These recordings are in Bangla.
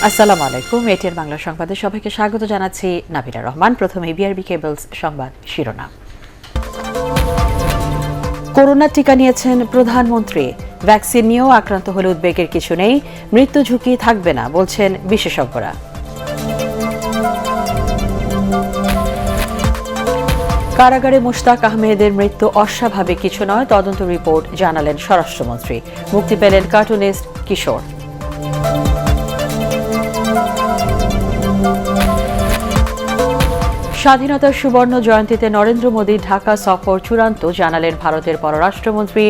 আসসালামু আলাইকুম। এটিএন বাংলা সংবাদে সবাইকে স্বাগত জানাচ্ছি। নাবিলা রহমান। প্রথমে বিআরবি কেবলস সংবাদ শিরোনাম। করোনা টিকা নিয়েছেন প্রধানমন্ত্রী। ভ্যাকসিন নিয়েও আক্রান্ত হলে উদ্বেগের কিছু নেই, মৃত্যু ঝুঁকি থাকবে না বলছেন বিশেষজ্ঞরা। কারাগারে মুশতাক আহমেদের মৃত্যু অস্বাভাবিক কিছু নয়, তদন্ত রিপোর্ট জানালেন স্বরাষ্ট্রমন্ত্রী। মুক্তি পেলেন কার্টুনিস্ট কিশোর। স্বাধীনতার সুবর্ণ জয়ন্তীতে নরেন্দ্র মোদীর ঢাকা সফর চূড়ান্ত, জানালেন ভারতের পররাষ্ট্রমন্ত্রী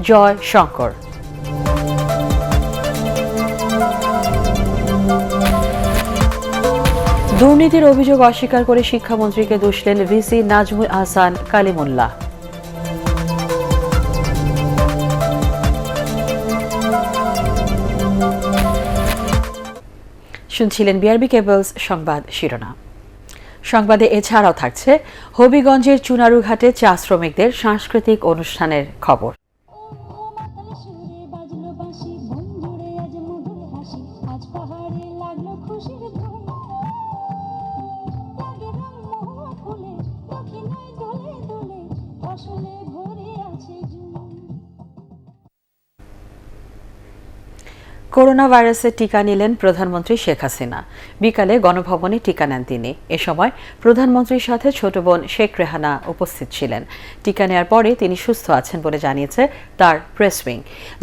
জয় শঙ্কর। দুর্নীতির অভিযোগ অস্বীকার করে শিক্ষামন্ত্রীকে দুষলেন ভিসি নাজমুল আহসান কালিমুল্লাহ। শুনছিলেন বিআরবি কেবলস সংবাদ শিরোনাম। সংবাদে এছাড়াও থাকছে হবিগঞ্জের চুনারুঘাটে চা শ্রমিকদের সাংস্কৃতিক অনুষ্ঠানের খবর। করোনা ভাইরাসের টিকা নিলেন প্রধানমন্ত্রী শেখ হাসিনা। বিকালে গণভবনে টিকা নেন তিনি। এ সময় প্রধানমন্ত্রীর সাথে ছোট বোন শেখ রেহানা উপস্থিত ছিলেন। টিকা নেওয়ার পরে তিনি সুস্থ আছেন বলে জানিয়েছে তার প্রেস উইং।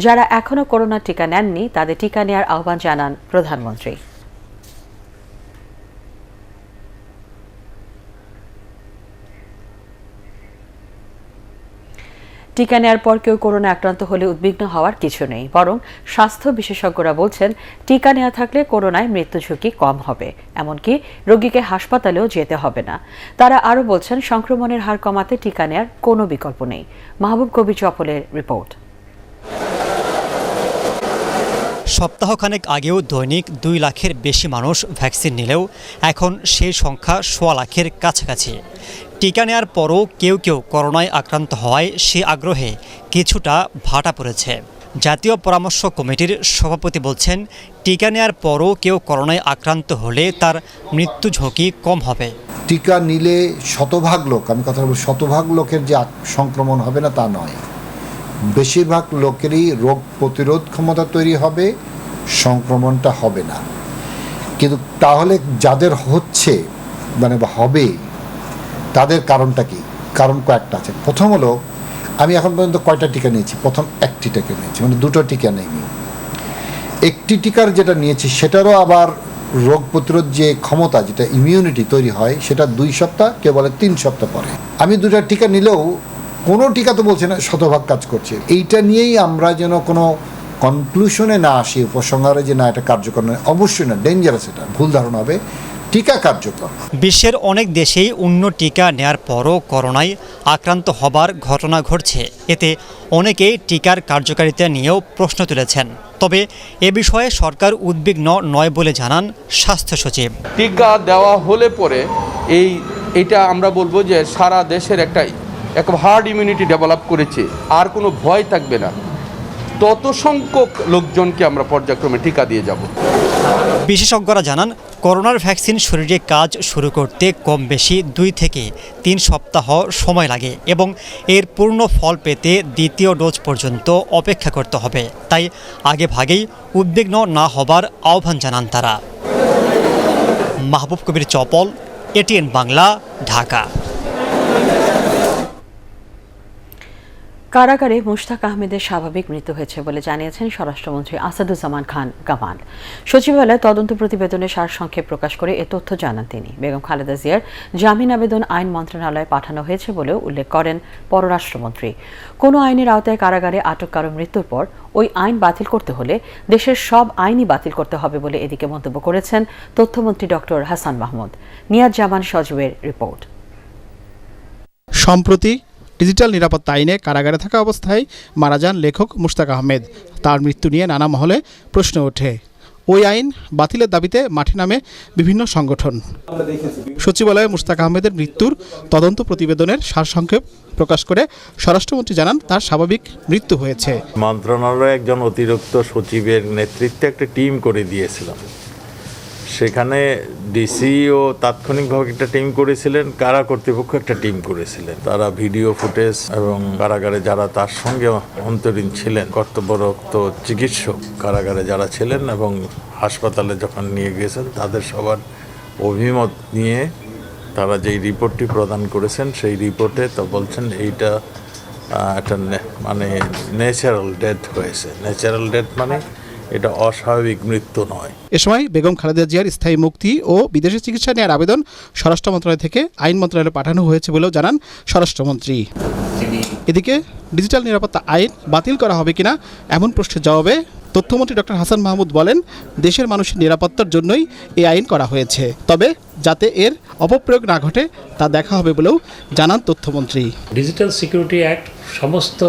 যারা এখনো করোনার টিকা নেননি তাদের টিকা নেওয়ার আহ্বান জানান প্রধানমন্ত্রী। টিকা নেওয়ার পর কেউ করোনা আক্রান্ত হলে উদ্বিগ্ন হওয়ার কিছু নেই, বরং স্বাস্থ্য বিশেষজ্ঞরা বলছেন টিকা নেওয়া থাকলে করোনায় মৃত্যু ঝুঁকি কম হবে, এমনকি রোগীকে হাসপাতালেও যেতে হবে না। তারা আরও বলছেন সংক্রমণের হার কমাতে টিকা নেওয়ার কোনো বিকল্প নেই। মাহবুব কবির চপলের রিপোর্ট। সপ্তাহখানেক আগেও দৈনিক 2 লাখের বেশি মানুষ ভ্যাকসিন নিলেও এখন সেই সংখ্যা 1.25 লাখের কাছাকাছি। টিকা নেওয়ার পরও কেউ কেউ করোনায় আক্রান্ত হওয়ায় সে আগ্রহে কিছুটা ভাটা পড়েছে। জাতীয় পরামর্শ কমিটির সভাপতি বলছেন, টিকা নেওয়ার পরও কেউ করোনায় আক্রান্ত হলে তার মৃত্যু ঝুঁকি কম হবে। টিকা নিলে শতভাগ লোক, আমি কথা বলব শতভাগ লোকের যে সংক্রমণ হবে না তা নয়, বেশিরভাগ লোকেরই রোগ প্রতিরোধ ক্ষমতা তৈরি হবে, সংক্রমণটা হবে না। কিন্তু তাহলে যাদের হচ্ছে বা হবে তাদের কারণটা কি? কারণ কয়েকটা আছে। প্রথম হলো, আমি এখন পর্যন্ত কয়টা টিকা নিয়েছি? প্রথম একটি টিকা নিয়েছি, মানে 2টো টিকা নেইনি। একটি টিকার যেটা নিয়েছি সেটারও আবার রোগ প্রতিরোধ যে ক্ষমতা, যেটা ইমিউনিটি তৈরি হয়, সেটা 2 সপ্তাহ, কেউ বলে 3 সপ্তাহ পরে। আমি 2টা টিকা নিলেও কোনো টিকা তো বলছে না শতভাগ কাজ করছে। এইটা নিয়েই আমরা যেন কোনো কনক্লুশনে না আসি, উপসংহারে যে না এটা কার্যকর নয়। অবশ্যই না, ডেঞ্জারাস, এটা ভুল ধারণা হবে। টিকা কার্যকর। বিশ্বের অনেক দেশেই অন্য টিকা নেয়ার পরও করোনায় আক্রান্ত হবার ঘটনা ঘটছে। এতে অনেকেই টিকার কার্যকারিতা নিয়েও প্রশ্ন তুলেছেন। তবে এ বিষয়ে সরকার উদ্বিগ্ন নয় বলে জানান স্বাস্থ্য সচিব। টিকা দেওয়া হলে পরে এইটা আমরা বলবো যে সারা দেশের একটা হার্ড ইমিউনিটি ডেভেলপ করেছে, আর কোনো ভয় থাকবে না। তত সংখ্যক লোকজনকে আমরা পর্যায়ক্রমে টিকা দিয়ে যাব। বিশেষজ্ঞরা জানান, করোনার ভ্যাকসিন শরীরে কাজ শুরু করতে কম বেশি 2 থেকে 3 সপ্তাহ সময় লাগে এবং এর পূর্ণ ফল পেতে দ্বিতীয় ডোজ পর্যন্ত অপেক্ষা করতে হবে। তাই আগে ভাগেই উদ্বিগ্ন না হবার আহ্বান জানান তারা। মাহবুব কবির চপল, এটিএন বাংলা, ঢাকা। কারাগারে মুশতাক আহমেদের স্বাভাবিক মৃত্যু হয়েছে বলে জানিয়েছেন স্বরাষ্ট্রমন্ত্রী আসাদুজ্জামান খান কামাল। সচিবালয়ে তদন্ত প্রতিবেদনের সারসংক্ষেপ প্রকাশ করে এ তথ্য জানান তিনি। বেগম খালেদা জিয়ার জামিন আবেদন আইন মন্ত্রণালয়ে পাঠানো হয়েছে বলেও উল্লেখ করেন পররাষ্ট্রমন্ত্রী। কোনো আইনের আওতায় কারাগারে আটক কারো মৃত্যুর পর ওই আইন বাতিল করতে হলে দেশের সব আইনই বাতিল করতে হবে বলে এদিকে মন্তব্য করেছেন তথ্যমন্ত্রী ডক্টর হাসান মাহমুদ। নিয়াজ জামান সজীবের রিপোর্ট। সম্প্রতি ডিজিটাল নিরাপত্তা আইনে কারাগারে থাকা অবস্থায় মারা যান লেখক মুশতাক আহমেদ। তার মৃত্যু নিয়ে নানা মহলে প্রশ্ন ওঠে। ওই আইন বাতিলের দাবিতে মাঠে নামে বিভিন্ন সংগঠন। সচিবালয়ে মুশতাক আহমেদের মৃত্যুর তদন্ত প্রতিবেদনের সারসংক্ষেপ প্রকাশ করে স্বরাষ্ট্রমন্ত্রী জানান, তার স্বাভাবিক মৃত্যু হয়েছে। মন্ত্রণালয়ে একজন অতিরিক্ত সচিবের নেতৃত্বে একটা টিম করে দিয়েছিলাম। সেখানে ডিসিও তাৎক্ষণিকভাবে একটা টিম করেছিলেন, কারা কর্তৃপক্ষ একটা টিম করেছিলেন। তারা ভিডিও ফুটেজ এবং কারাগারে যারা তার সঙ্গে অন্তরীণ ছিলেন, কর্তব্যরত চিকিৎসক কারাগারে যারা ছিলেন এবং হাসপাতালে যখন নিয়ে গিয়েছেন তাদের সবার অভিমত নিয়ে তারা যেই রিপোর্টটি প্রদান করেছেন সেই রিপোর্টে তো বলছেন এইটা একটা মানে ন্যাচারাল ডেথ হয়েছে। ন্যাচারাল ডেথ মানে এটা অস্বাভাবিক মৃত্যু নয়। এ সময় বেগম খালেদা জিয়ার স্থায়ী মুক্তি ও বিদেশে চিকিৎসা নেওয়ার আবেদন স্বরাষ্ট্র মন্ত্রণালয় থেকে আইন মন্ত্রণালয়ে পাঠানো হয়েছে বলেও জানান স্বরাষ্ট্রমন্ত্রী। এদিকে ডিজিটাল নিরাপত্তা আইন বাতিল করা হবে কিনা এমন প্রশ্নের জবাবে তথ্যমন্ত্রী ডক্টর হাসান মাহমুদ বলেন, দেশের মানুষের নিরাপত্তার জন্যই এই আইন করা হয়েছে, তবে যাতে এর অপপ্রয়োগ না ঘটে তা দেখা হবে বলেও জানান তথ্যমন্ত্রী। ডিজিটাল সিকিউরিটি অ্যাক্ট সমস্ত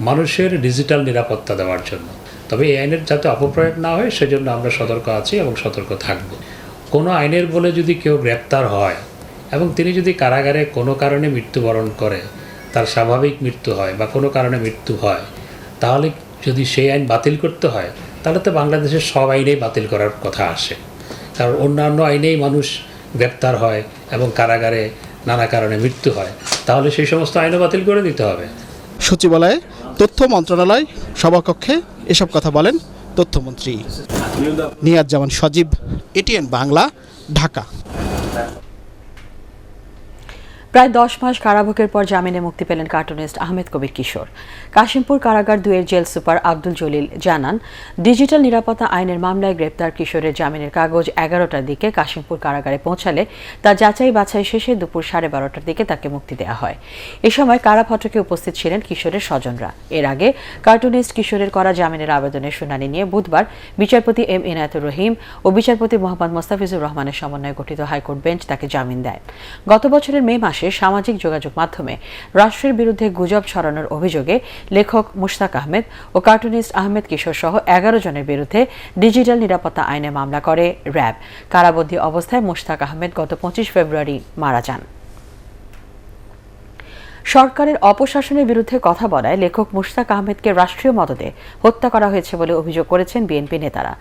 মানুষের ডিজিটাল নিরাপত্তা দেওয়ার জন্য, তবে এই আইনের যাতে অপপ্রয়োগ না হয় সেজন্য আমরা সতর্ক আছি এবং সতর্ক থাকব। কোনো আইনের বলে যদি কেউ গ্রেপ্তার হয় এবং তিনি যদি কারাগারে কোনো কারণে মৃত্যুবরণ করে, তার স্বাভাবিক মৃত্যু হয় বা কোনো কারণে মৃত্যু হয়, তাহলে যদি সেই আইন বাতিল করতে হয় তাহলে তো বাংলাদেশের সব আইনেই বাতিল করার কথা আসে, কারণ অন্যান্য আইনেই মানুষ গ্রেপ্তার হয় এবং কারাগারে নানা কারণে মৃত্যু হয়, তাহলে সেই সমস্ত আইনও বাতিল করে দিতে হবে। সচিবালয়ে তথ্য মন্ত্রণালয় সভাকক্ষে এসব কথা বলেন তথ্যমন্ত্রী। নিয়াজ জামান সজীব, এটিএন বাংলা, ঢাকা। প্রায় 10 মাস কারাভোগের পর জামিনে মুক্তি পেলেন কার্টুনিস্ট আহমেদ কবির কিশোর। কাশিমপুর কারাগার 2-এর জেল সুপার আব্দুল জলিল জানান, ডিজিটাল নিরাপত্তা আইনের মামলায় গ্রেপ্তার কিশোরের জামিনের কাগজ 11টার দিকে কাশিমপুর কারাগারে পৌঁছালে তা যাচাই বাছাই শেষে দুপুর 12:30টার দিকে তাকে মুক্তি দেওয়া হয়। এ সময় কারা ফটকে উপস্থিত ছিলেন কিশোরের স্বজনরা। এর আগে কার্টুনিস্ট কিশোরের করা জামিনের আবেদনের শুনানি নিয়ে বুধবার বিচারপতি এম ইনায়েতুর রহিম ও বিচারপতি মোহাম্মদ মোস্তাফিজুর রহমানের সমন্বয়ে গঠিত হাইকোর্ট বেঞ্চ তাকে জামিন দেয়। গত বছরের মে মাসে সামাজিক যোগাযোগ মাধ্যমে রাষ্ট্রের বিরুদ্ধে গুজব ছড়ানোর অভিযোগে লেখক মুশতাক আহমেদ ও কার্টুনিস্ট আহমেদ কিশোর সহ 11 জনের বিরুদ্ধে ডিজিটাল নিরাপত্তা আইনে মামলা করে র্যাব। কারাবন্দী অবস্থায় মুশতাক আহমেদ গত 25 ফেব্রুয়ারি মারা যান। সরকারের অপশাসনের বিরুদ্ধে কথা বলায় লেখক মুশতাক আহমেদকে রাষ্ট্রীয় মদদে হত্যা করা হয়েছে বলে অভিযোগ করেছেন বিএনপি নেতারা।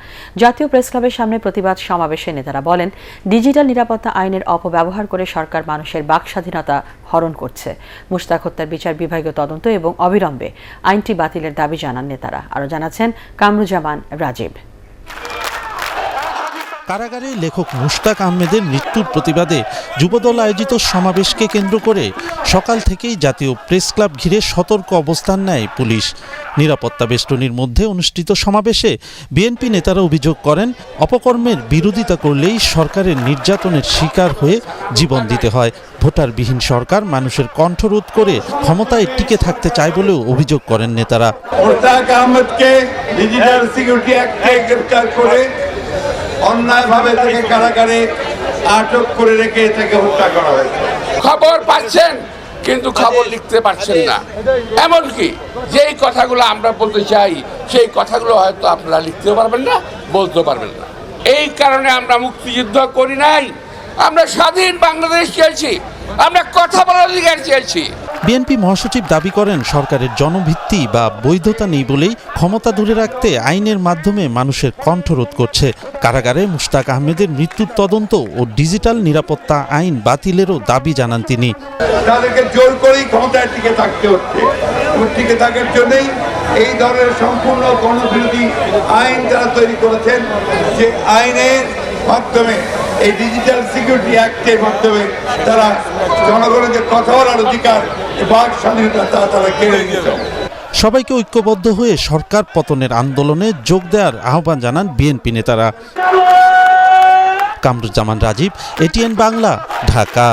জাতীয় প্রেসক্লাবের সামনে প্রতিবাদ সমাবেশে নেতারা বলেন, ডিজিটাল নিরাপত্তা আইনের অপব্যবহার করে সরকার মানুষের বাক স্বাধীনতা হরণ করছে। মুশতাক হত্যার বিচার বিভাগীয় তদন্ত এবং অবিলম্বে আইনটি বাতিলের দাবি জানান নেতারা। আরও জানাচ্ছেন কামরুজ্জামান রাজীব। কারাগারে লেখক মুশতাক আহমেদের মৃত্যুর প্রতিবাদে যুবদল আয়োজিত সমাবেশকে কেন্দ্র করে সকাল থেকেই জাতীয় প্রেস ক্লাব ঘিরে সতর্ক অবস্থান নেয় পুলিশ। নিরাপত্তা বেষ্টনীর মধ্যে অনুষ্ঠিত সমাবেশে বিএনপি নেতারা অভিযোগ করেন, অপকর্মের বিরোধিতা করলেই সরকারের নির্যাতনের শিকার হয়ে জীবন দিতে হয়। ভোটারবিহীন সরকার মানুষের কণ্ঠরোধ করে ক্ষমতায় টিকে থাকতে চায় বলেও অভিযোগ করেন নেতারা। মুশতাক আহমেদকে ডিজিটাল সিকিউরিটি অ্যাক্টে গ্রেফতার করে অন্যায়ভাবে তাকে কারাগারে আটক করে রেখে তাকে হত্যা করা হয়েছে। খবর পাচ্ছেন কিন্তু খবর লিখতে পারছেন না, এমনকি যেই কথাগুলো আমরা বলতে চাই সেই কথাগুলো হয়তো আপনারা লিখতেও পারবেন না, বলতেও পারবেন না। এই কারণে আমরা মুক্তিযুদ্ধ করি নাই, আমরা স্বাধীন বাংলাদেশ চেয়েছি, আমরা কথা বলার অধিকার চেয়েছি। বিএনপি মহাসচিব দাবি করেন, সরকারের জনভিত্তি বা বৈধতা নেই বলেই ক্ষমতা ধরে রাখতে আইনের মাধ্যমে মানুষের কণ্ঠরোধ করছে। কারাগারে মুশতাক আহমেদের মৃত্যুর তদন্ত ও ডিজিটাল নিরাপত্তা আইন বাতিলেরও দাবি জানান তিনি। তাদেরকে জোর করেই ক্ষমতায় টিকে থাকতে হচ্ছে, টিকে থাকার জন্যই এই ধরনের সম্পূর্ণ গণবিরোধী আইন যারা তৈরি করেছেন, যে আইনের মাধ্যমে এই ডিজিটাল সিকিউরিটি অ্যাক্টের মাধ্যমে তারা জনগণের যে কথা বলার অধিকার, বাক স্বাধীনতা তারা কেড়ে নিয়েছে। সবাইকে ঐক্যবদ্ধ হয়ে সরকার পতনের আন্দোলনে যোগ দেওয়ার আহ্বান জানান বিএনপি নেতারা। কামরুজ্জামান রাজীব, এটিএন বাংলা, ঢাকা।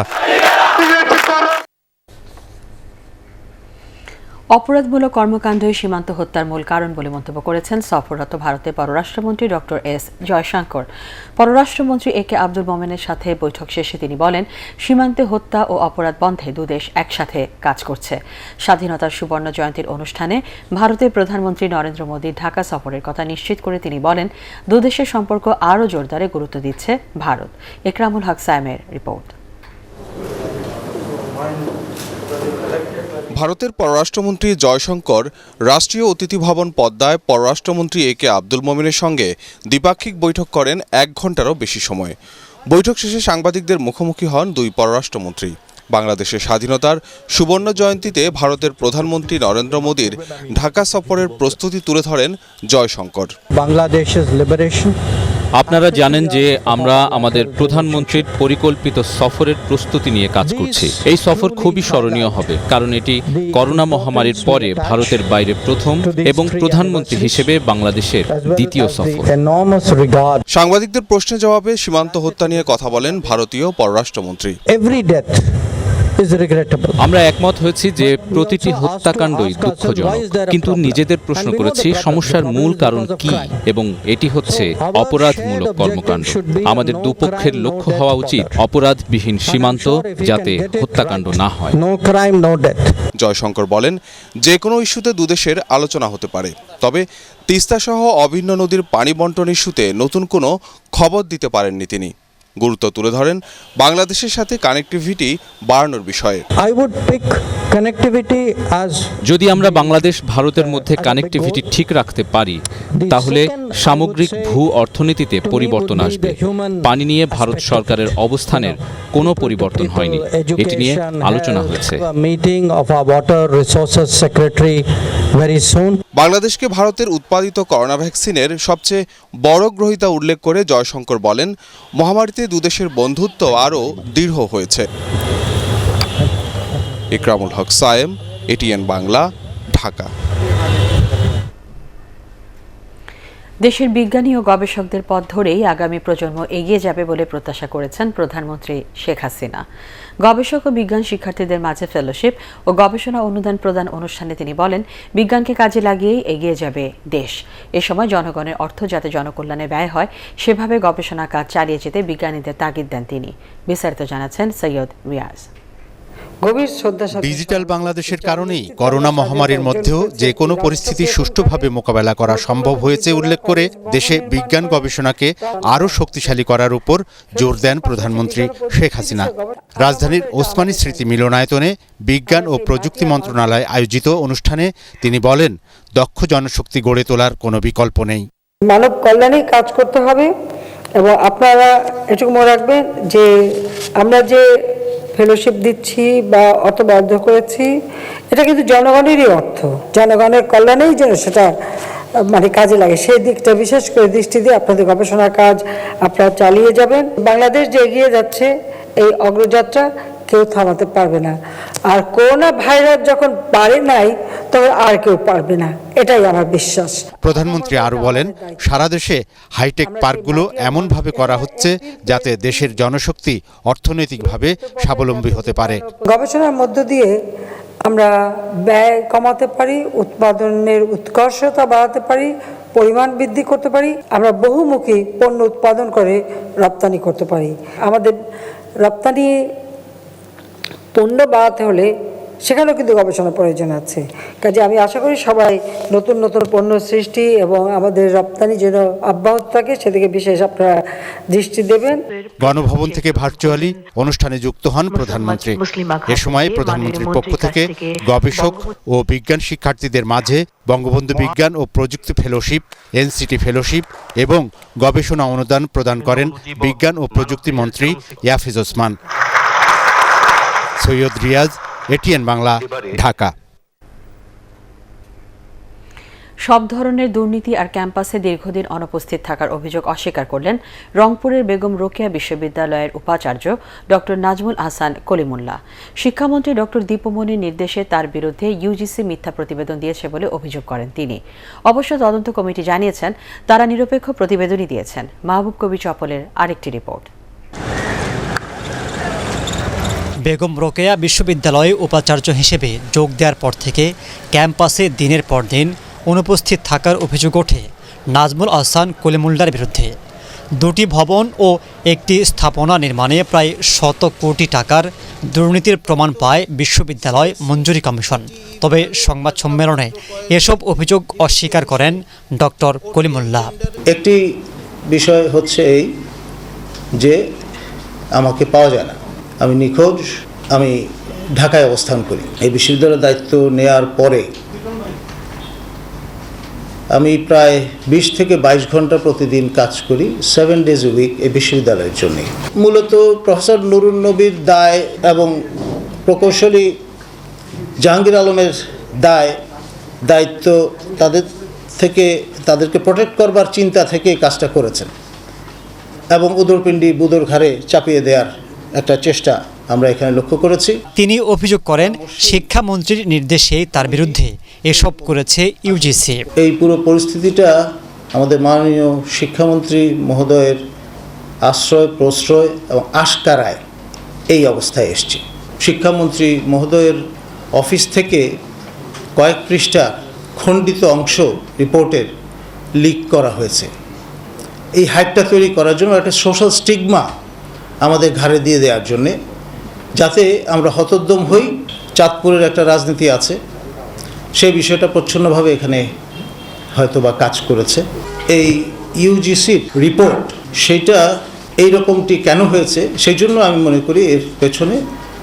অপরাধমূলক কর্মকাণ্ডই সীমান্ত হত্যার মূল কারণ বলে মন্তব্য করেছেন সফররত ভারতের পররাষ্ট্রমন্ত্রী ডক্টর এস জয়শঙ্কর। পররাষ্ট্রমন্ত্রী এ কে আব্দুল মোমেনের সাথে বৈঠক শেষে তিনি বলেন, সীমান্তে হত্যা ও অপরাধ বন্ধে দুদেশ একসাথে কাজ করছে। স্বাধীনতার সুবর্ণ জয়ন্তীর অনুষ্ঠানে ভারতের প্রধানমন্ত্রী নরেন্দ্র মোদীর ঢাকা সফরের কথা নিশ্চিত করে তিনি বলেন, দুদেশের সম্পর্ক আরও জোরদারে গুরুত্ব দিচ্ছে ভারত। একরামুল হক সায়েমের রিপোর্ট। ভারতের পররাষ্ট্রমন্ত্রী জয়শঙ্কর রাষ্ট্রীয় অতিথি ভবন পদ্মায় পররাষ্ট্রমন্ত্রী এ কে আব্দুল মোমেনের সঙ্গে দ্বিপাক্ষিক বৈঠক করেন 1 ঘণ্টারও বেশি সময়। বৈঠক শেষে সাংবাদিকদের মুখোমুখি হন দুই পররাষ্ট্রমন্ত্রী। বাংলাদেশের স্বাধীনতার সুবর্ণ জয়ন্তীতে ভারতের প্রধানমন্ত্রী নরেন্দ্র মোদীর ঢাকা সফরের প্রস্তুতি তুলে ধরেন জয়শঙ্কর। আপনারা জানেন যে আমরা আমাদের প্রধানমন্ত্রীর পরিকল্পিত সফরের প্রস্তুতি নিয়ে কাজ করছি। এই সফর খুবই স্মরণীয় হবে, কারণ এটি করোনা মহামারীর পরে ভারতের বাইরে প্রথম এবং প্রধানমন্ত্রী হিসেবে বাংলাদেশের দ্বিতীয় সফর। সাংবাদিকদের প্রশ্নের জবাবে সীমান্ত হত্যা নিয়ে কথা বলেন ভারতীয় পররাষ্ট্রমন্ত্রী। আমরা একমত হয়েছি যে প্রতিটি হত্যাকাণ্ডই দুঃখজনক, কিন্তু নিজেদের প্রশ্ন করেছি সমস্যার মূল কারণ কি, এবং এটি হচ্ছে অপরাধমূলক কর্মকাণ্ড। আমাদের দুপক্ষের লক্ষ্য হওয়া উচিত অপরাধবিহীন সীমান্ত, যাতে হত্যাকাণ্ড না হয়। জয়শঙ্কর বলেন, যে কোনো ইস্যুতে দুদেশের আলোচনা হতে পারে, তবে তিস্তা সহ অভিন্ন নদীর পানি বন্টন ইস্যুতে নতুন কোনো খবর দিতে পারেননি তিনি। গুরুত্ব তুলে ধরেন বাংলাদেশের সাথে কানেক্টিভিটি বাড়ানোর বিষয়ে। যদি আমরা বাংলাদেশ ভারতের মধ্যে কানেক্টিভিটি ঠিক রাখতে পারি, তাহলে সামগ্রিক ভূ অর্থনীতিতে পরিবর্তন আসবে। পানি নিয়ে ভারত সরকারের অবস্থানের কোনো পরিবর্তন হয়নি, এটি নিয়ে আলোচনা হয়েছে। বাংলাদেশকে ভারতের উৎপাদিত করোনা ভ্যাকসিনের সবচেয়ে বড় গ্রহীতা উল্লেখ করে জয়শঙ্কর বলেন, মহামারীতে দুদেশের বন্ধুত্ব আরও দৃঢ় হয়েছে। ইকরামুল হক সায়েম, এটিএন বাংলা, ঢাকা। দেশের বিজ্ঞানী ও গবেষকদের পথ ধরেই আগামী প্রজন্ম এগিয়ে যাবে বলে প্রত্যাশা করেছেন প্রধানমন্ত্রী শেখ হাসিনা। গবেষক ও বিজ্ঞান শিক্ষার্থীদের মাঝে ফেলোশিপ ও গবেষণা অনুদান প্রদান অনুষ্ঠানে তিনি বলেন, বিজ্ঞানকে কাজে লাগিয়েই এগিয়ে যাবে দেশ। এ সময় জনগণের অর্থ যাতে জনকল্যাণে ব্যয় হয়, সেভাবে গবেষণা কাজ চালিয়ে যেতে বিজ্ঞানীদের তাগিদ দেন তিনি। বিস্তারিত জানাচ্ছেন সৈয়দ রিয়াজ। ডিজিটাল বাংলাদেশের কারণেই করোনা মহামারীর মধ্যেও যে কোনো পরিস্থিতি সুষ্ঠুভাবে মোকাবেলা করা সম্ভব হয়েছে উল্লেখ করে দেশে বিজ্ঞান গবেষণাকে আরও শক্তিশালী করার উপর জোর দেন প্রধানমন্ত্রী শেখ হাসিনা। রাজধানীর ওসমানী স্মৃতি মিলনায়তনে বিজ্ঞান ও প্রযুক্তি মন্ত্রণালয় আয়োজিত অনুষ্ঠানে তিনি বলেন, দক্ষ জনশক্তি গড়ে তোলার কোনো বিকল্প নেই। মানব কল্যাণে কাজ করতে হবে, এবং আপনারা এটুকু মনে রাখবেন যে আমরা যে ফেলোশিপ দিচ্ছি বা অর্থ বরাদ্দ করেছি, এটা কিন্তু জনগণেরই অর্থ, জনগণের কল্যাণেই যেন সেটা কাজে লাগে, সেই দিকটা বিশেষ করে দৃষ্টি দিয়ে আপনাদের গবেষণার কাজ আপনারা চালিয়ে যাবেন। বাংলাদেশ যে এগিয়ে যাচ্ছে, এই অগ্রযাত্রা কেউ থামাতে পারবে না। আর করোনা ভাইরাস যখন পারে নাই, তখন আর কেউ পারবে না, এটাই আমার বিশ্বাস। প্রধানমন্ত্রী আরও বলেন, সারা দেশে হাইটেক পার্কগুলো এমনভাবে করা হচ্ছে যাতে দেশের জনশক্তি অর্থনৈতিকভাবে স্বাবলম্বী হতে পারে। গবেষণার মধ্য দিয়ে আমরা ব্যয় কমাতে পারি, উৎপাদনের উৎকর্ষতা বাড়াতে পারি, পরিমাণ বৃদ্ধি করতে পারি, আমরা বহুমুখী পণ্য উৎপাদন করে রপ্তানি করতে পারি। আমাদের রপ্তানি পণ্য বাড়াতে হলে সেখানেও কিন্তু গবেষণার প্রয়োজন আছে। কাজে আমি আশা করি সবাই নতুন নতুন পণ্য সৃষ্টি এবং আমাদের রপ্তানি যেন অব্যাহত থাকে, সেদিকে বিশেষ আপনারা দৃষ্টি দেবেন। গণভবন থেকে ভার্চুয়ালি অনুষ্ঠানে যুক্ত হন প্রধানমন্ত্রী। এ সময় প্রধানমন্ত্রীর পক্ষ থেকে গবেষক ও বিজ্ঞান শিক্ষার্থীদের মাঝে বঙ্গবন্ধু বিজ্ঞান ও প্রযুক্তি ফেলোশিপ, এনসিটি ফেলোশিপ এবং গবেষণা অনুদান প্রদান করেন বিজ্ঞান ও প্রযুক্তি মন্ত্রী ইয়াফিজ ওসমান। সৈয়দ রিয়াজ, এটিএন বাংলা, ঢাকা। সব ধরনের দুর্নীতি আর ক্যাম্পাসে দীর্ঘদিন অনুপস্থিত থাকার অভিযোগ অস্বীকার করলেন রংপুরের বেগম রোকেয়া বিশ্ববিদ্যালয়ের উপাচার্য ডক্টর নাজমুল আহসান কলিমুল্লাহ। শিক্ষামন্ত্রী ডক্টর দীপমণির নির্দেশে তার বিরুদ্ধে ইউজিসি মিথ্যা প্রতিবেদন দিয়েছে বলে অভিযোগ করেন তিনি। অবশ্য তদন্ত কমিটি জানিয়েছেন তারা নিরপেক্ষ প্রতিবেদনই দিয়েছেন। মাহবুব কবি চপলের আরেকটি রিপোর্ট। বেগম রোকেয়া বিশ্ববিদ্যালয়ে উপাচার্য হিসেবে যোগ দেওয়ার পর থেকে ক্যাম্পাসে দিনের পর দিন অনুপস্থিত থাকার অভিযোগ ওঠে নাজমুল আহসান কলিমুল্লাহর বিরুদ্ধে। দুটি ভবন ও একটি স্থাপনা নির্মাণে প্রায় 100 কোটি টাকার দুর্নীতির প্রমাণ পায় বিশ্ববিদ্যালয় মঞ্জুরি কমিশন। তবে সংবাদ সম্মেলনে এসব অভিযোগ অস্বীকার করেন ডক্টর কলিমুল্লাহ। একটি বিষয় হচ্ছে এই যে আমাকে পাওয়া যায় না, আমি নিখোঁজ, আমি ঢাকায় অবস্থান করি। এই বিশ্ববিদ্যালয়ের দায়িত্ব নেয়ার পরে আমি প্রায় 20 থেকে 22 ঘন্টা প্রতিদিন কাজ করি 7 ডেজ এ উইক এই বিশ্ববিদ্যালয়ের জন্য। মূলত প্রফেসর নুরুন নবীর দায় এবং প্রকৌশলী জাহাঙ্গীর আলমের দায়িত্ব তাদেরকে প্রোটেক্ট করবার চিন্তা থেকে কাজটা করেছেন এবং উদরপিণ্ডি বুদর ঘাড়ে চাপিয়ে দেওয়ার একটা চেষ্টা আমরা এখানে লক্ষ্য করেছি। তিনি অভিযোগ করেন শিক্ষামন্ত্রীর নির্দেশে তার বিরুদ্ধে এসব করেছে ইউজিসি। এই পুরো পরিস্থিতিটা আমাদের মাননীয় শিক্ষামন্ত্রী মহোদয়ের আশ্রয় প্রশ্রয় এবং আশকারায় এই অবস্থায় এসছে। শিক্ষামন্ত্রী মহোদয়ের অফিস থেকে কয়েক পৃষ্ঠা খণ্ডিত অংশ রিপোর্টের লিক করা হয়েছে। এই হাইপটা তৈরি করার জন্য একটা সোশ্যাল স্টিগমা আমাদের ঘাড়ে দিয়ে দেওয়ার জন্যে, যাতে আমরা হতোদ্যম হই। চাঁদপুরের একটা রাজনীতি আছে, সেই বিষয়টা প্রচ্ছন্নভাবে এখানে হয়তোবা কাজ করেছে। এই ইউজিসির রিপোর্ট সেইটা এই রকমটি কেন হয়েছে, সেই জন্য আমি মনে করি এর পেছনে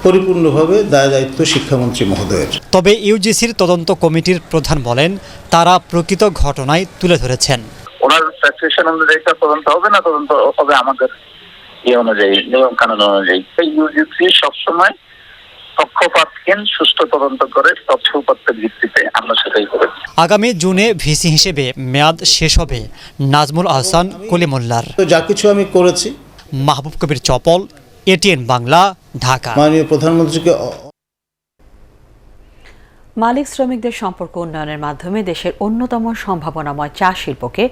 পরিপূর্ণভাবে দায়িত্ব শিক্ষামন্ত্রী মহোদয়ের। তবে ইউজিসির তদন্ত কমিটির প্রধান বলেন তারা প্রকৃত ঘটনায় তুলে ধরেছেন। ওনার প্রেসক্রিপশন অনুযায়ী তদন্ত হবে না, তদন্ত হবে আমাদের অনুযায়ী, নিয়ম কানুন অনুযায়ী। ইউজিসি সবসময় পক্ষপাতহীন সুষ্ঠু তদন্ত করে তথ্য উপাত্তের ভিত্তিতে আমরা সেটাই করেছি। আগামী জুনে ভিসি হিসেবে মেয়াদ শেষ হবে নাজমুল আহসান কলিমুল্লাহর। যা কিছু আমি করেছি। মাহবুব কবির চপল, এটিএন বাংলা, ঢাকা। মাননীয় প্রধানমন্ত্রীকে মালিক শ্রমিকদের সম্পর্ক উন্নয়নের মাধ্যমে দেশের অন্যতম সম্ভাবনাময় চা শিল্পকে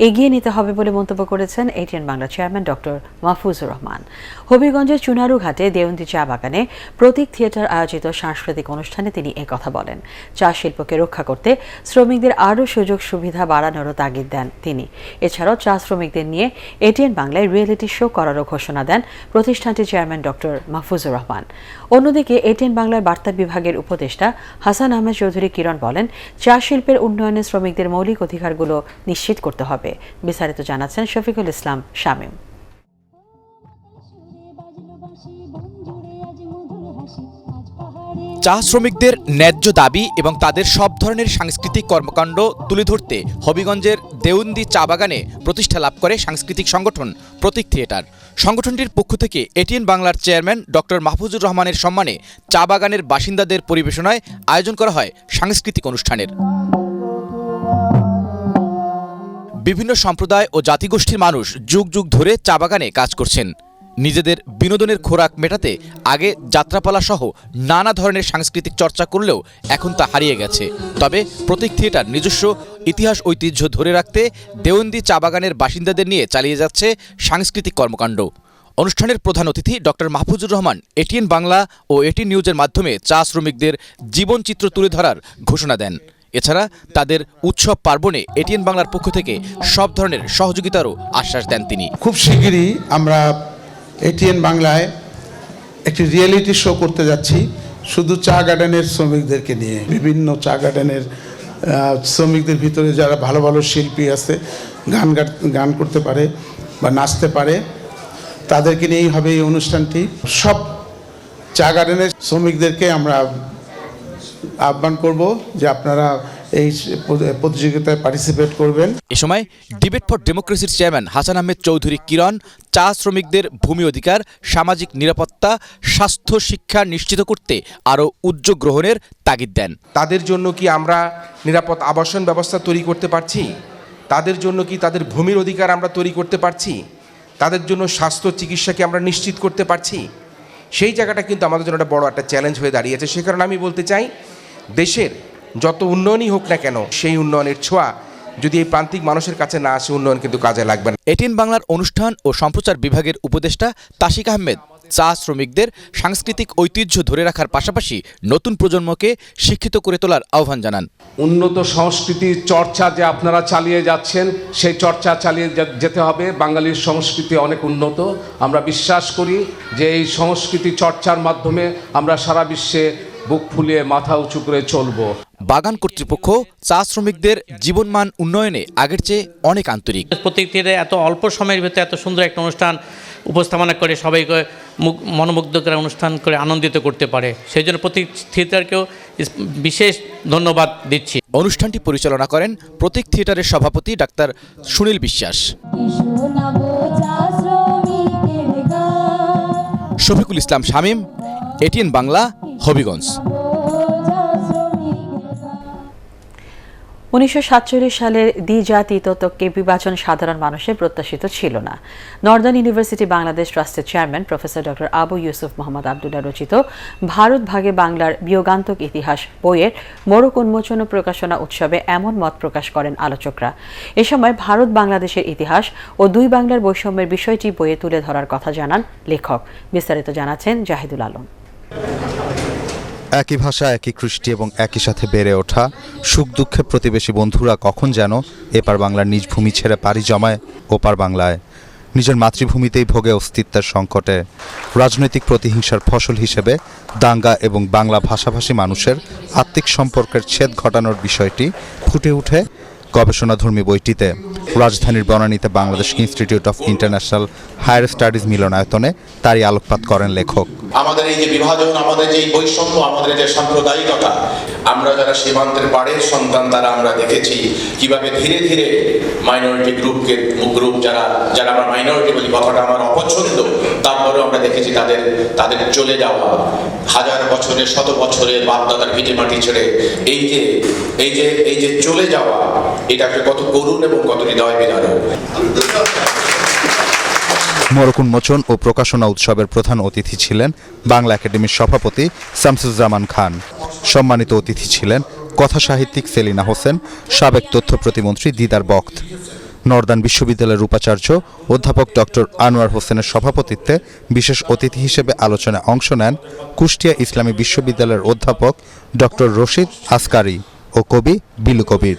এগিয়ে নিতে হবে বলে মন্তব্য করেছেন ATN Bangla chairman doctor Mahfuzur Rahman. হবিগঞ্জের চুনারুঘাটে দেওন্দী চা বাগানে প্রতীক থিয়েটার আয়োজিত সাংস্কৃতিক অনুষ্ঠানে তিনি একথা বলেন। চা শিল্পকে রক্ষা করতে শ্রমিকদের আরও সুযোগ সুবিধা বাড়ানোরও তাগিদ দেন তিনি। এছাড়াও চা শ্রমিকদের নিয়ে এটিএন বাংলায় রিয়েলিটি শো করারও ঘোষণা দেন প্রতিষ্ঠানটির চেয়ারম্যান ডক্টর মাহফুজুর রহমান। অন্যদিকে এটিএন বাংলার বার্তা বিভাগের উপদেষ্টা হাসান আহমেদ চৌধুরী কিরণ বলেন, চা শিল্পের উন্নয়নে শ্রমিকদের মৌলিক অধিকারগুলো নিশ্চিত করতে হবে। বিস্তারিত জানাচ্ছেন শফিকুল ইসলাম শামীম। চা শ্রমিকদের ন্যায্য দাবি এবং তাদের সব ধরনের সাংস্কৃতিক কর্মকাণ্ড তুলে ধরতে হবিগঞ্জের দেওন্দী চা বাগানে প্রতিষ্ঠা লাভ করে সাংস্কৃতিক সংগঠন প্রতীক থিয়েটার। সংগঠনটির পক্ষ থেকে এটিএন বাংলার চেয়ারম্যান ডক্টর মাহফুজুর রহমানের সম্মানে চা বাগানের বাসিন্দাদের পরিবেশনায় আয়োজন করা হয় সাংস্কৃতিক অনুষ্ঠানের। বিভিন্ন সম্প্রদায় ও জাতিগোষ্ঠীর মানুষ যুগ যুগ ধরে চা বাগানে কাজ করছেন। নিজেদের বিনোদনের খোরাক মেটাতে আগে যাত্রাপালা সহ নানা ধরনের সাংস্কৃতিক চর্চা করলেও এখন তা হারিয়ে গেছে। তবে প্রতীক থিয়েটার নিজস্ব ইতিহাস ঐতিহ্য ধরে রাখতে দেওন্দী চা বাগানের বাসিন্দাদের নিয়ে চালিয়ে যাচ্ছে সাংস্কৃতিক কর্মকাণ্ড। অনুষ্ঠানের প্রধান অতিথি ডক্টর মাহফুজুর রহমান এটিএন বাংলা ও এটিএন নিউজের মাধ্যমে চা শ্রমিকদের জীবনচিত্র তুলে ধরার ঘোষণা দেন। এছাড়া তাদের উৎসব পার্বণে এটিএন বাংলার পক্ষ থেকে সব ধরনের সহযোগিতারও আশ্বাস দেন তিনি। খুব শিগগিরই আমরা এটিএন বাংলায় একটি রিয়েলিটি শো করতে যাচ্ছি, শুধু চা গার্ডেনের শ্রমিকদেরকে নিয়ে। বিভিন্ন চা গার্ডেনের শ্রমিকদের ভিতরে যারা ভালো ভালো শিল্পী আছে, গান করতে পারে বা নাচতে পারে, তাদেরকে নিয়েই হবে এই অনুষ্ঠানটি। সব চা গার্ডেনের শ্রমিকদেরকে আমরা আহ্বান করব যে আপনারা এই প্রতিযোগিতায় পার্টিসিপেট করবেন। এ সময় ডিবেট ফর ডেমোক্রেসির চেয়ারম্যান হাসান আহমেদ চৌধুরী কিরণ চা শ্রমিকদের ভূমি অধিকার, সামাজিক নিরাপত্তা, স্বাস্থ্য, শিক্ষা নিশ্চিত করতে আরও উদ্যোগ গ্রহণের তাগিদ দেন। তাদের জন্য কি আমরা নিরাপদ আবাসন ব্যবস্থা তৈরি করতে পারছি? তাদের জন্য কি তাদের ভূমির অধিকার আমরা তৈরি করতে পারছি? তাদের জন্য স্বাস্থ্য চিকিৎসাকে আমরা নিশ্চিত করতে পারছি? সেই জায়গাটা কিন্তু আমাদের জন্য একটা বড় একটা চ্যালেঞ্জ হয়ে দাঁড়িয়েছে। সে কারণে আমি বলতে চাই, দেশের যত উন্নয়নই হোক না কেন, সেই উন্নয়নের ছোঁয়া যদি এই প্রান্তিক মানুষের কাছে না আসে, উন্নয়ন কিন্তু কাজে লাগবে না। এটিএন বাংলার অনুষ্ঠান ও সম্প্রচার বিভাগের উপদেষ্টা তাশিক আহমেদ চা শ্রমিকদের সাংস্কৃতিক ঐতিহ্য ধরে রাখার পাশাপাশি নতুন প্রজন্মকে শিক্ষিত করে তোলার আহ্বান জানান। উন্নত সংস্কৃতির চর্চা যে আপনারা চালিয়ে যাচ্ছেন, সেই চর্চা চালিয়ে যেতে হবে। বাঙালির সংস্কৃতি অনেক উন্নত। আমরা বিশ্বাস করি যে এই সংস্কৃতি চর্চার মাধ্যমে আমরা সারা বিশ্বে বুক ফুলিয়ে মাথা উঁচু করে চলব। বাগান কর্তৃপক্ষ চা শ্রমিকদের জীবনমান উন্নয়নে আগের চেয়ে অনেক আন্তরিক। প্রতীক থিয়েটারে এত অল্প সময়ের ভিতরে এত সুন্দর একটা অনুষ্ঠান উপস্থাপনা করে সবাইকে মনোমুগ্ধকর অনুষ্ঠান করে আনন্দিত করতে পারে। সেই জন্য প্রতীক থিয়েটারকেও বিশেষ ধন্যবাদ দিচ্ছি। অনুষ্ঠানটি পরিচালনা করেন প্রতীক থিয়েটারের সভাপতি ডাক্তার সুনীল বিশ্বাস। শফিকুল ইসলাম শামীম, এটিএন বাংলা, হবিগঞ্জ। 1947 সালের দ্বিজাতি তত্ত্বকে বিভাজন সাধারণ মানুষের প্রত্যাশিত ছিল না। নর্দার্ন ইউনিভার্সিটি বাংলাদেশ ট্রাস্টের chairman professor doctor Abu Yusuf Mohammad Abdullah রচিত ভারত ভাগে বাংলার বিয়োগান্তক ইতিহাস বইয়ের মোড়ক উন্মোচন ও প্রকাশনা উৎসবে এমন মত প্রকাশ করেন আলোচকরা। এ সময় ভারত বাংলাদেশের ইতিহাস ও দুই বাংলার বৈষম্যের বিষয়টি বইয়ে তুলে ধরার কথা জানান লেখক। বিস্তারিত জানাচ্ছেন জাহিদুল আলম। একই ভাষা, একই কৃষ্টি এবং একই সাথে বেড়ে ওঠা সুখ দুঃখে প্রতিবেশী বন্ধুরা কখন যেন এপার বাংলার নিজ ভূমি ছেড়ে পাড়ি জমায় ওপার বাংলায়। নিজের মাতৃভূমিতেই ভোগে অস্তিত্বের সংকটে। রাজনৈতিক প্রতিহিংসার ফসল হিসেবে দাঙ্গা এবং বাংলা ভাষাভাষী মানুষের আত্মিক সম্পর্কের ছেদ ঘটানোর বিষয়টি ফুটে ওঠে গবেষণাধর্মী বইটিতে। রাজধানীর বনানীতে Bangladesh institute of international higher studies মিলনায়তনে তারই আলোকপাত করেন লেখক। আমাদের এই যে বিভাজন, আমাদের যে বৈষম্য, আমাদের যে সাম্প্রদায়িকতা, আমরা যারা সীমান্তের পাড়ের সন্তান তারা আমরা দেখেছি কিভাবে ধীরে ধীরে মাইনরিটি গ্রুপ যারা আমরা মাইনরিটি বলি, কথাটা আমার অপছন্দ, তারপরেও আমরা দেখেছি তাদের চলে যাওয়া, হাজার বছরের শত বছরের বাপদাদার ভিটে মাটি ছেড়ে এই যে চলে যাওয়া, এটাকে কত করুণ এবং কত হৃদয় বিদারক। মোড়ক উন্মোচন ও প্রকাশনা উৎসবের প্রধান অতিথি ছিলেন বাংলা একাডেমির সভাপতি শামসুজ্জামান খান। সম্মানিত অতিথি ছিলেন কথা সাহিত্যিক সেলিনা হোসেন, সাবেক তথ্য প্রতিমন্ত্রী দিদার বক্ত। নর্দার্ন বিশ্ববিদ্যালয়ের উপাচার্য অধ্যাপক ডক্টর আনোয়ার হোসেনের সভাপতিত্বে বিশেষ অতিথি হিসেবে আলোচনায় অংশ নেন কুষ্টিয়া ইসলামী বিশ্ববিদ্যালয়ের অধ্যাপক ডক্টর রশিদ আসকারি ও কবি বিলু কবির।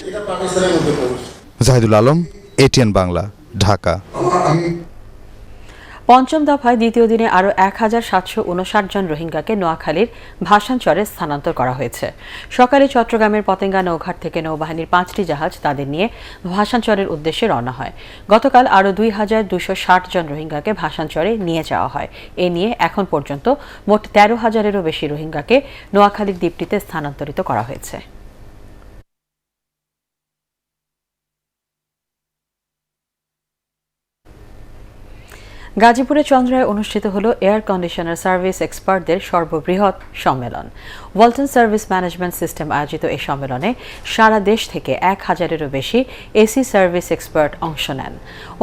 জাহিদুল আলম, এটিএন বাংলা, ঢাকা। পঞ্চম দফায় দ্বিতীয় দিনে আরও 1759 জন রোহিঙ্গাকে নোয়াখালীর ভাসানচরে স্থানান্তর করা হয়েছে। সকালে চট্টগ্রামের পতেঙ্গা নৌঘাট থেকে নৌবাহিনীর 5টি জাহাজ তাদের নিয়ে ভাসানচরের উদ্দেশ্যে রওনা হয়। গতকাল আরও 2260 জন রোহিঙ্গাকে ভাসানচরে নিয়ে যাওয়া হয়। এ নিয়ে এখন পর্যন্ত মোট 13,000-এরও বেশি রোহিঙ্গাকে নোয়াখালীর দ্বীপটিতে স্থানান্তরিত করা হয়েছে। গাজীপুরে চন্দ্রায় অনুষ্ঠিত হল এয়ার কন্ডিশনার সার্ভিস এক্সপার্টদের সর্ববৃহৎ সম্মেলন। ওয়ালটন সার্ভিস ম্যানেজমেন্ট সিস্টেম আয়োজিত এই সম্মেলনে সারা দেশ থেকে 1000-এরও বেশি এসি সার্ভিস এক্সপার্ট অংশ নেন।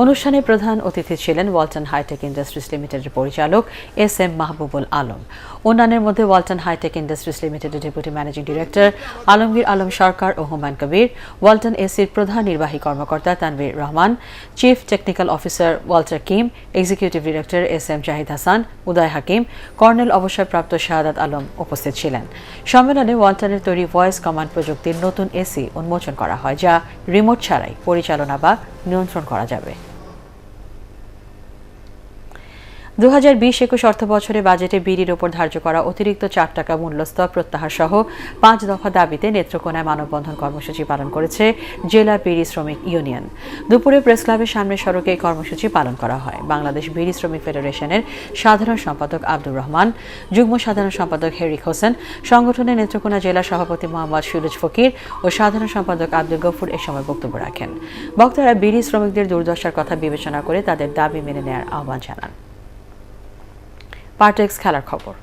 অনুষ্ঠানে প্রধান অতিথি ছিলেন ওয়ালটন হাইটেক ইন্ডাস্ট্রিজ লিমিটেডের পরিচালক এস.এম. মাহবুবুল আলম। অন্যান্যের মধ্যে ওয়ালটন হাইটেক ইন্ডাস্ট্রিজ লিমিটেডের deputy managing director Alamgir Alam Sarkar ও হুমায়ুন কবির, ওয়ালটন এসির প্রধান নির্বাহী কর্মকর্তা Tanvir Rahman, chief technical officer Walter Kim, executive director এস.এম. জাহিদ হাসান, উদয় হাকিম, কর্নেল অবসরপ্রাপ্ত শাহাদাত আলম উপস্থিত ছিলেন। সম্মেলনে ওয়ালটনের তৈরি ভয়েস কমান্ড প্রযুক্তির নতুন এসি উন্মোচন করা হয়, যা রিমোট ছাড়াই পরিচালনা বা নিয়ন্ত্রণ করা যাবে। 2020-21 অর্থ বছরে বাজেটে বিড়ির ওপর ধার্য করা অতিরিক্ত 4 টাকা মূল্যস্তর প্রত্যাহার সহ 5 দফা দাবিতে নেত্রকোনায় মানববন্ধন কর্মসূচি পালন করেছে জেলা বিড়ি শ্রমিক ইউনিয়ন। দুপুরে প্রেস ক্লাবের সামনের সড়কে এই কর্মসূচি পালন করা হয়। বাংলাদেশ বিড়ি শ্রমিক ফেডারেশনের সাধারণ সম্পাদক আব্দুর রহমান, যুগ্ম সাধারণ সম্পাদক হেরিক হোসেন, সংগঠনের নেত্রকোনা জেলা সভাপতি মোহাম্মদ সুরজ ফকির ও সাধারণ সম্পাদক আব্দুল গফুর এ সময় বক্তব্য রাখেন। বক্তারা বিড়ি শ্রমিকদের দুর্দশার কথা বিবেচনা করে তাদের দাবি মেনে নেওয়ার আহ্বান জানান। পার্টেক্স খেলার খবর।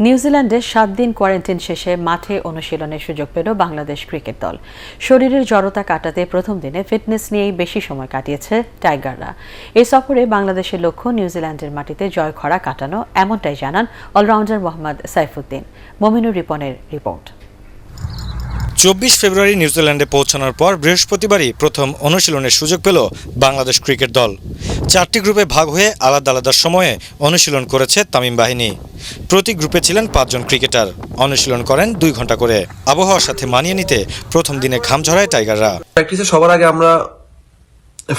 নিউজিল্যান্ডে 7 দিন কোয়ারেন্টাইন শেষে মাঠে অনুশীলনের সুযোগ পেল বাংলাদেশ ক্রিকেট দল। শরীরের জড়তা কাটাতে প্রথম দিনে ফিটনেস নিয়েই বেশি সময় কাটিয়েছে টাইগাররা। এই সফরে বাংলাদেশের লক্ষ্য নিউজিল্যান্ডের মাটিতে জয় খরা কাটানো, এমনটাই জানান অলরাউন্ডার মোহাম্মদ সাইফুদ্দিন। মমিনুর রিপনের রিপোর্ট। 24 ফেব্রুয়ারি নিউজিল্যান্ডে পৌঁছানোর পর বৃহস্পতিবারই প্রথম অনুশীলনের সুযোগ পেল বাংলাদেশ ক্রিকেট দল। 4টি গ্রুপে ভাগ হয়ে আলাদা আলাদা সময়ে অনুশীলন করেছে তামিম বাহিনী। প্রতি গ্রুপে ছিলেন 5 জন ক্রিকেটার। অনুশীলন করেন 2 ঘন্টা করে। আবহাওয়ার সাথে মানিয়ে নিতে প্রথম দিনে ঘাম ঝরায় টাইগাররা। প্র্যাকটিসে সবার আগে আমরা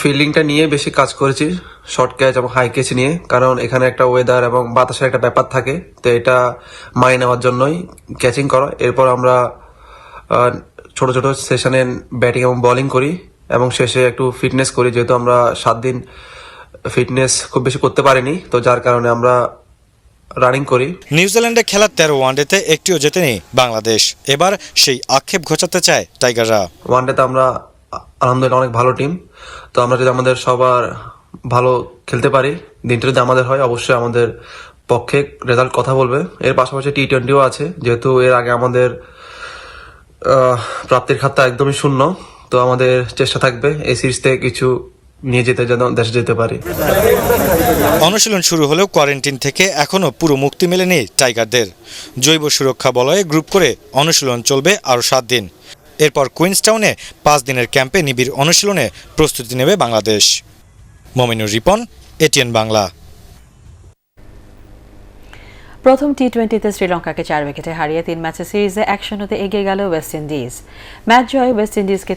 ফিল্ডিংটা নিয়ে বেশি কাজ করেছি, শর্ট ক্যাচ এবং হাই ক্যাচ নিয়ে, কারণ এখানে একটা ওয়েদার এবং বাতাসের একটা ব্যাপার থাকে, তো এটা মানিয়ে নেওয়ার জন্যই ক্যাচিং করা। এরপর আমরা ছোট ছোট সেশনে ব্যাটিং এবং বোলিং করি এবং শেষে একটু ফিটনেস করি, যেহেতু আমরা 7 দিন ফিটনেস খুব বেশি করতে পারিনি, তো যার কারণে আমরা রানিং করি। নিউজিল্যান্ডে খেলা 13 ওয়ানডেতে একটিও জেতেনি বাংলাদেশ। এবার সেই আক্ষেপ ঘোচাতে চায় টাইগাররা। ওয়ানডেতে আমরা আলহামদুলিল্লাহ অনেক ভালো টিম, তো আমরা যদি আমাদের সবার ভালো খেলতে পারি, দিনটা যদি আমাদের হয়, অবশ্যই আমাদের পক্ষে রেজাল্ট কথা বলবে। এর পাশাপাশি টি20ও আছে, যেহেতু এর আগে আমাদের প্রাপ্তির খাতা একদমই শূন্য, তো আমাদের চেষ্টা থাকবে এই সিরিজ থেকে কিছু নিয়ে যেতে, যেন দেশে যেতে পারি। অনুশীলন শুরু হলেও কোয়ারেন্টিন থেকে এখনো পুরো মুক্তি মেলেনি টাইগারদের। জৈব সুরক্ষা বলয়ে গ্রুপ করে অনুশীলন চলবে আরও 7 দিন। এরপর কুইন্সটাউনে 5 দিনের ক্যাম্পে নিবিড় অনুশীলনে প্রস্তুতি নেবে বাংলাদেশ। মমিনুর রিপন, এটিএন বাংলা। প্রথম টি20তে শ্রীলঙ্কাকে 4 উইকেটে হারিয়ে 3 ম্যাচের সিরিজে 1-0 এগিয়ে গেল ওয়েস্ট ইন্ডিজ। ম্যাচ জয়ে ওয়েস্ট ইন্ডিজকে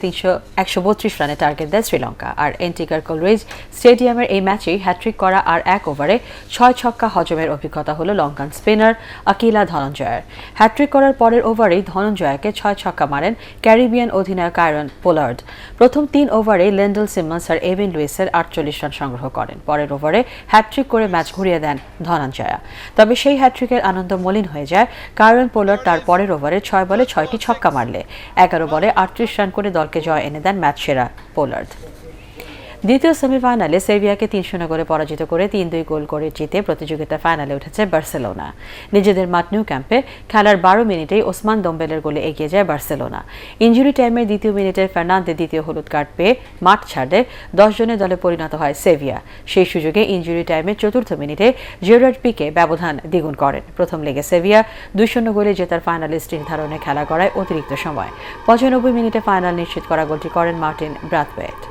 132 রানে টার্গেট দেয় শ্রীলঙ্কা। আর এন্টিগার কোলরিজ স্টেডিয়ামের এই ম্যাচেই হ্যাট্রিক করা আর 1 ওভারে 6 ছক্কা হজমের অভিজ্ঞতা হলো লঙ্কান স্পিনার আকিলা ধনঞ্জয়ের। হ্যাট্রিক করার পরের ওভারেই ধনঞ্জয়কে 6 ছক্কা মারেন ক্যারিবিয়ান অধিনায়ক আয়রন পোলার্ড। প্রথম 3 ওভারে লেন্ডল সিমন্স আর এভিন লুইসের 48 রান সংগ্রহ করেন। পরের ওভারে হ্যাট্রিক করে ম্যাচ ঘুরিয়ে দেন ধনঞ্জয়া। তবে সেই হ্যাট্রিকের আনন্দ মলিন হয়ে যায় কারণ পোলার্ড তার পরের ওভারে 6 বলে 6টি ছক্কা মারলে 11 বলে 38 রান করে দলকে জয় এনে দেন ম্যাচ সেরা পোলার্ড। দ্বিতীয় সেমিফাইনালে সেভিয়াকে 3-0 গোলে পরাজিত করে 3-2 গোল করে জিতে প্রতিযোগিতার ফাইনালে উঠেছে বার্সেলোনা। নিজেদের মাঠ নিউ ক্যাম্পে খেলার 12 মিনিটেই ওসমান দম্বেলের গোলে এগিয়ে যায় বার্সেলোনা। ইনজুরি টাইমের দ্বিতীয় মিনিটে ফার্নান্দে দ্বিতীয় হলুদ কার্ড পেয়ে মাঠ ছাড়লে 10 জনের দলে পরিণত হয় সেভিয়া। সেই সুযোগে ইনজুরি টাইমের চতুর্থ মিনিটে জেরার্ড পিকে ব্যবধান দ্বিগুণ করেন। প্রথম লেগে সেভিয়া 2-0 গোলে জেতার ফাইনালিস্ট নির্ধারণে খেলা গড়ায় অতিরিক্ত সময়। 95 মিনিটে ফাইনাল নিশ্চিত করা গোলটি করেন মার্টিন ব্রাথওয়েট।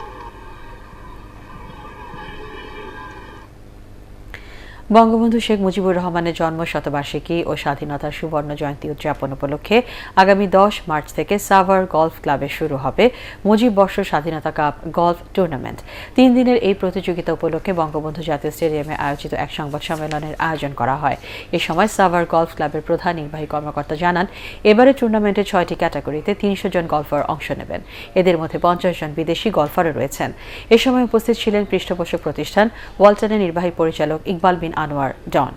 বঙ্গবন্ধু শেখ মুজিবুর রহমানের জন্ম শতবার্ষিকী ও স্বাধীনতার সুবর্ণ জয়ন্তী উদযাপন উপলক্ষে আগামী 10 মার্চ থেকে সাভার গলফ ক্লাবে শুরু হবে মুজিব বর্ষ স্বাধীনতা কাপ গলফ টুর্নামেন্ট। 3 দিনের এই প্রতিযোগিতা উপলক্ষে বঙ্গবন্ধু জাতীয় স্টেডিয়ামে আয়োজিত এক সংবাদ সম্মেলনের আয়োজন করা হয়। এ সময় সাভার গলফ ক্লাবের প্রধান নির্বাহী কর্মকর্তা জানান, এবারে টুর্নামেন্টে 6টি ক্যাটাগরিতে 300 জন গলফার অংশ নেবেন। এদের মধ্যে 50 জন বিদেশি গলফারও রয়েছেন। এ সময় উপস্থিত ছিলেন পৃষ্ঠপোষক প্রতিষ্ঠান ওয়ালটনের নির্বাহী পরিচালক ইকবাল বিন আনোয়ার ডন।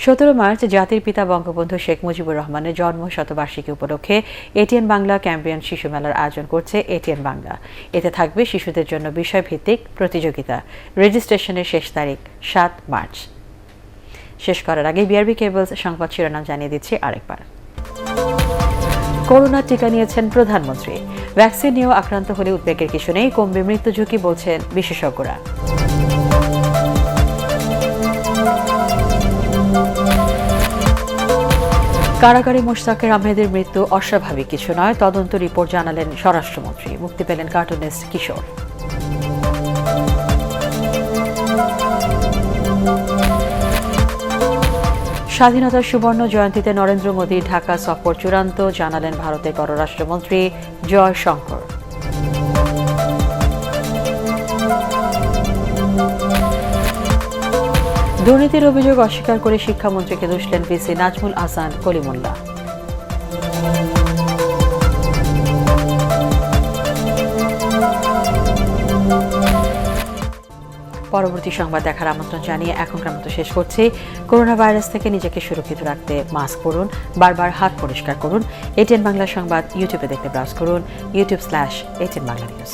17 মার্চ জাতির পিতা বঙ্গবন্ধু শেখ মুজিবুর রহমানের জন্ম শতবার্ষিকী উপলক্ষে এটিএন বাংলা ক্যাম্পিয়ন শিশু মেলার আয়োজন করছে এটিএন বাংলা। এতে থাকবে শিশুদের জন্য বিষয়ভিত্তিক প্রতিযোগিতা। রেজিস্ট্রেশনের শেষ তারিখ 7 মার্চ। শেষ করার আগে বিআরবি কেবলস সংবাদ শিরোনাম জানিয়ে দিচ্ছি আরেকবার। করোনা টিকা নিয়েছেন প্রধানমন্ত্রী। ভ্যাকসিন নিয়েও আক্রান্ত হলে উদ্বেগের কিছু নেই, কমবে মৃত্যু ঝুঁকি বলছেন বিশেষজ্ঞরা। কারাগারে মোশতাকের আহমেদের মৃত্যু অস্বাভাবিক কিছু নয়, তদন্ত রিপোর্ট জানালেন স্বরাষ্ট্রমন্ত্রী। মুক্তি পেলেন কার্টুনিস্ট কিশোর। স্বাধীনতার সুবর্ণ জয়ন্তীতে নরেন্দ্র মোদীর ঢাকা সফর চূড়ান্ত, জানালেন ভারতের পররাষ্ট্রমন্ত্রী জয়শঙ্কর। দুর্নীতির অভিযোগ অস্বীকার করে শিক্ষামন্ত্রীকে দুষলেন ভিসি নাজমুল হাসান কলিমুল্লাহ। পরবর্তী সংবাদ দেখার আমন্ত্রণ জানিয়ে এখনকার মতো শেষ করছি। করোনা ভাইরাস থেকে নিজেকে সুরক্ষিত রাখতে মাস্ক পরুন, বারবার হাত পরিষ্কার করুন। এটিএন বাংলা সংবাদ ইউটিউবে দেখতে ব্রাউজ করুন youtube/ATN Bangla News।